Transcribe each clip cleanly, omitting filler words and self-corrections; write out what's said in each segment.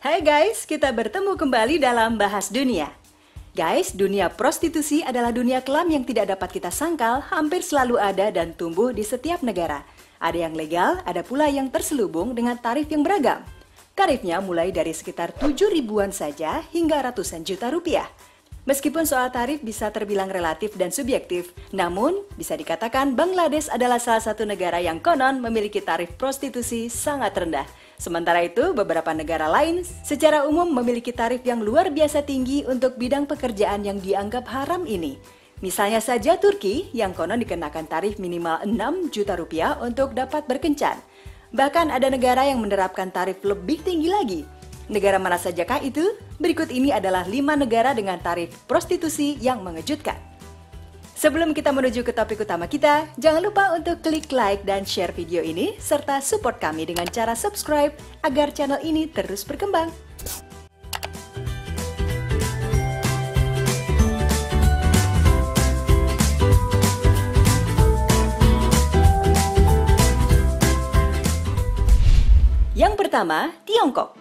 Hai guys, kita bertemu kembali dalam Bahas Dunia. Guys, dunia prostitusi adalah dunia kelam yang tidak dapat kita sangkal, hampir selalu ada dan tumbuh di setiap negara. Ada yang legal, ada pula yang terselubung dengan tarif yang beragam. Tarifnya mulai dari sekitar 7 ribuan saja hingga ratusan juta rupiah. Meskipun soal tarif bisa terbilang relatif dan subjektif, namun bisa dikatakan Bangladesh adalah salah satu negara yang konon memiliki tarif prostitusi sangat rendah. Sementara itu, beberapa negara lain secara umum memiliki tarif yang luar biasa tinggi untuk bidang pekerjaan yang dianggap haram ini. Misalnya saja Turki yang konon dikenakan tarif minimal 6 juta rupiah untuk dapat berkencan. Bahkan ada negara yang menerapkan tarif lebih tinggi lagi. Negara mana sajakah itu? Berikut ini adalah 5 negara dengan tarif prostitusi yang mengejutkan. Sebelum kita menuju ke topik utama kita, jangan lupa untuk klik like dan share video ini, serta support kami dengan cara subscribe agar channel ini terus berkembang. Yang pertama, Tiongkok.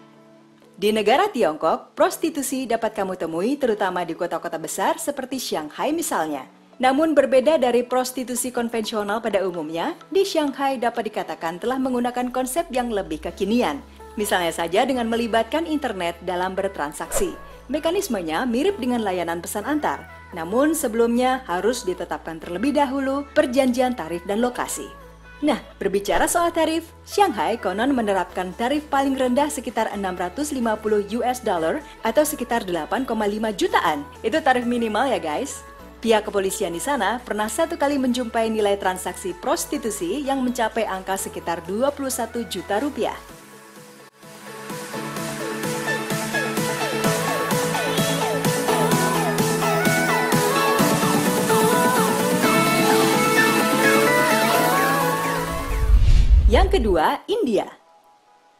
Di negara Tiongkok, prostitusi dapat kamu temui terutama di kota-kota besar seperti Shanghai misalnya. Namun berbeda dari prostitusi konvensional pada umumnya, di Shanghai dapat dikatakan telah menggunakan konsep yang lebih kekinian. Misalnya saja dengan melibatkan internet dalam bertransaksi. Mekanismenya mirip dengan layanan pesan antar, namun sebelumnya harus ditetapkan terlebih dahulu perjanjian tarif dan lokasi. Nah, berbicara soal tarif, Shanghai konon menerapkan tarif paling rendah sekitar 650 US dollar atau sekitar 8,5 jutaan. Itu tarif minimal ya guys. Pihak kepolisian di sana pernah satu kali menjumpai nilai transaksi prostitusi yang mencapai angka sekitar 21 juta rupiah. Yang kedua, India.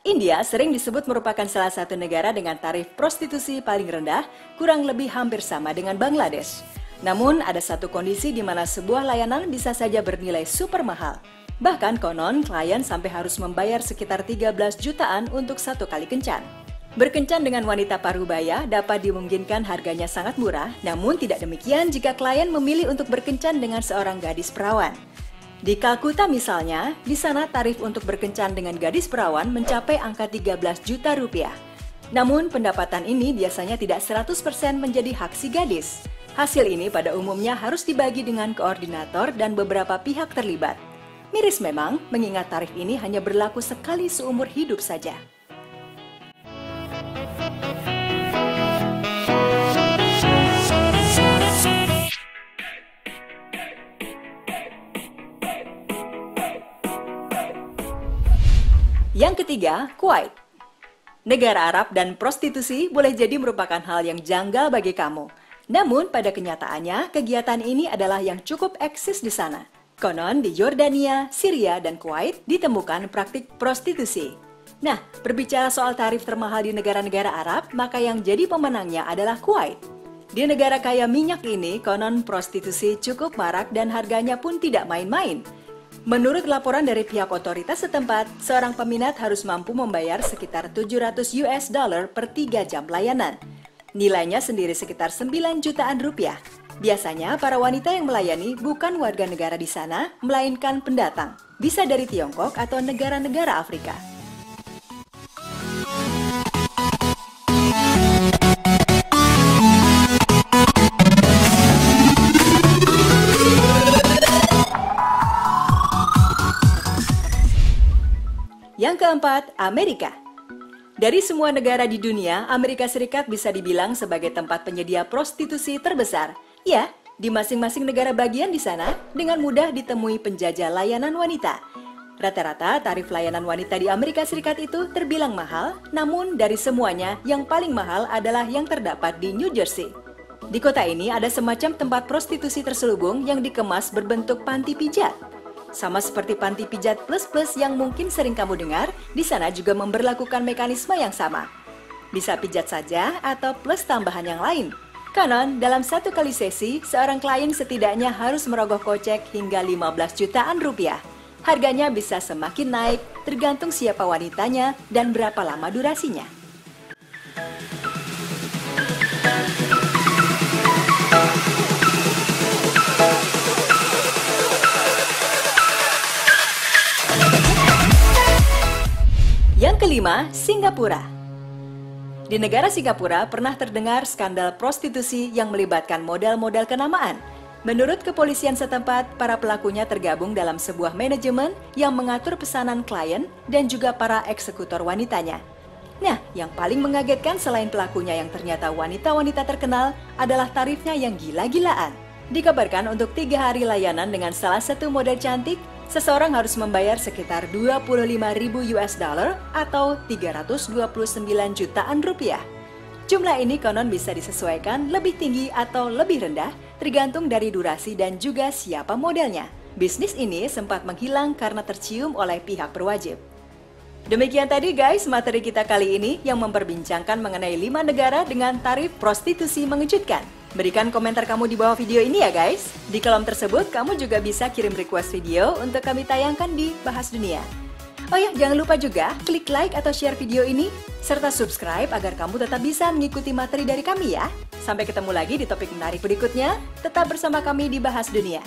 India sering disebut merupakan salah satu negara dengan tarif prostitusi paling rendah, kurang lebih hampir sama dengan Bangladesh. Namun, ada satu kondisi di mana sebuah layanan bisa saja bernilai super mahal. Bahkan konon, klien sampai harus membayar sekitar 13 jutaan untuk satu kali kencan. Berkencan dengan wanita parubaya dapat dimungkinkan harganya sangat murah, namun tidak demikian jika klien memilih untuk berkencan dengan seorang gadis perawan. Di Kalkuta misalnya, di sana tarif untuk berkencan dengan gadis perawan mencapai angka 13 juta rupiah. Namun pendapatan ini biasanya tidak 100% menjadi hak si gadis. Hasil ini pada umumnya harus dibagi dengan koordinator dan beberapa pihak terlibat. Miris memang, mengingat tarif ini hanya berlaku sekali seumur hidup saja. Yang ketiga, Kuwait. Negara Arab dan prostitusi boleh jadi merupakan hal yang janggal bagi kamu. Namun pada kenyataannya, kegiatan ini adalah yang cukup eksis di sana. Konon di Yordania, Syria, dan Kuwait ditemukan praktik prostitusi. Nah, berbicara soal tarif termahal di negara-negara Arab, maka yang jadi pemenangnya adalah Kuwait. Di negara kaya minyak ini, konon prostitusi cukup marak dan harganya pun tidak main-main. Menurut laporan dari pihak otoritas setempat, seorang peminat harus mampu membayar sekitar 700 US dollar per 3 jam pelayanan. Nilainya sendiri sekitar 9 jutaan rupiah. Biasanya para wanita yang melayani bukan warga negara di sana, melainkan pendatang. Bisa dari Tiongkok atau negara-negara Afrika. Yang keempat, Amerika. Dari semua negara di dunia, Amerika Serikat bisa dibilang sebagai tempat penyedia prostitusi terbesar. Ya, di masing-masing negara bagian di sana, dengan mudah ditemui penjajah layanan wanita. Rata-rata tarif layanan wanita di Amerika Serikat itu terbilang mahal, namun dari semuanya, yang paling mahal adalah yang terdapat di New Jersey. Di kota ini ada semacam tempat prostitusi terselubung yang dikemas berbentuk panti pijat. Sama seperti panti pijat plus-plus yang mungkin sering kamu dengar, di sana juga memberlakukan mekanisme yang sama. Bisa pijat saja atau plus tambahan yang lain. Konon, dalam satu kali sesi, seorang klien setidaknya harus merogoh kocek hingga 15 jutaan rupiah. Harganya bisa semakin naik, tergantung siapa wanitanya dan berapa lama durasinya. Kelima, Singapura. Di negara Singapura pernah terdengar skandal prostitusi yang melibatkan model-model kenamaan. Menurut kepolisian setempat, para pelakunya tergabung dalam sebuah manajemen yang mengatur pesanan klien dan juga para eksekutor wanitanya. Nah, yang paling mengagetkan selain pelakunya yang ternyata wanita-wanita terkenal adalah tarifnya yang gila-gilaan. Dikabarkan untuk 3 hari layanan dengan salah satu model cantik, seseorang harus membayar sekitar 25.000 US dollar atau 329 jutaan rupiah. Jumlah ini konon bisa disesuaikan lebih tinggi atau lebih rendah, tergantung dari durasi dan juga siapa modelnya. Bisnis ini sempat menghilang karena tercium oleh pihak berwajib. Demikian tadi guys materi kita kali ini yang memperbincangkan mengenai 5 negara dengan tarif prostitusi mengejutkan. Berikan komentar kamu di bawah video ini ya guys. Di kolom tersebut kamu juga bisa kirim request video untuk kami tayangkan di Bahas Dunia. Oh ya, jangan lupa juga klik like atau share video ini, serta subscribe agar kamu tetap bisa mengikuti materi dari kami ya. Sampai ketemu lagi di topik menarik berikutnya, tetap bersama kami di Bahas Dunia.